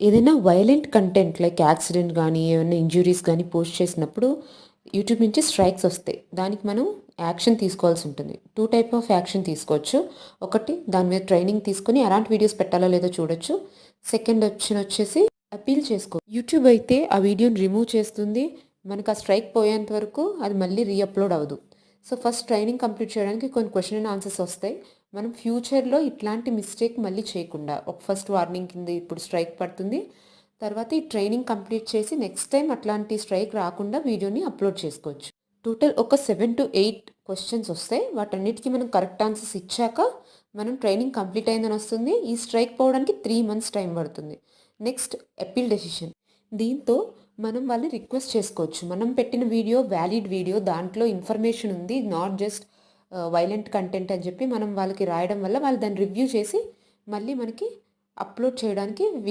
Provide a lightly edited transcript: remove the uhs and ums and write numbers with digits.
ఏదైనా violent content like accident గానీ, ఏమన్నా ఇంజ్యూరీస్ గానీ పోస్ట్ చేసినప్పుడు యూట్యూబ్ నుంచి స్ట్రైక్స్ వస్తాయి. దానికి మనం యాక్షన్ తీసుకోవాల్సి ఉంటుంది. 2 టైప్ ఆఫ్ యాక్షన్ తీసుకోవచ్చు. ఒకటి దాని మీద ట్రైనింగ్ తీసుకొని అలాంటి వీడియోస్ పెట్టాలో లేదో చూడొచ్చు. సెకండ్ ఆప్షన్ వచ్చేసి అపీల్ చేసుకో. యూట్యూబ్ అయితే ఆ వీడియోని రిమూవ్ చేస్తుంది. మనకు ఆ స్ట్రైక్ పోయేంత వరకు అది మళ్ళీ రీఅప్లోడ్ అవ్వదు. సో ఫస్ట్ ట్రైనింగ్ కంప్లీట్ చేయడానికి కొన్ని క్వశ్చన్ అండ్ ఆన్సర్స్ వస్తాయి. మనం ఫ్యూచర్లో ఇట్లాంటి మిస్టేక్ మళ్ళీ చేయకుండా ఒక ఫస్ట్ వార్నింగ్ కింద ఇప్పుడు స్ట్రైక్ పడుతుంది. తర్వాత ఈ ట్రైనింగ్ కంప్లీట్ చేసి నెక్స్ట్ టైం అట్లాంటి స్ట్రైక్ రాకుండా వీడియోని అప్లోడ్ చేసుకోవచ్చు. టోటల్ ఒక 7-8 క్వశ్చన్స్ వస్తాయి. వాటన్నిటికీ మనం కరెక్ట్ ఆన్సర్స్ ఇచ్చాక మనం ట్రైనింగ్ కంప్లీట్ అయిందని వస్తుంది. ఈ స్ట్రైక్ పోవడానికి 3 మంత్స్ టైం పడుతుంది. Next appeal decision. దీంతో మనం వాళ్ళని రిక్వెస్ట్ చేసుకోవచ్చు. మనం పెట్టిన వీడియో వ్యాలిడ్ వీడియో, దాంట్లో ఇన్ఫర్మేషన్ ఉంది, నాట్ జస్ట్ వైలెంట్ కంటెంట్ అని చెప్పి మనం వాళ్ళకి రాయడం వల్ల వాళ్ళు దాన్ని రివ్యూ చేసి మళ్ళీ మనకి అప్లోడ్ చేయడానికి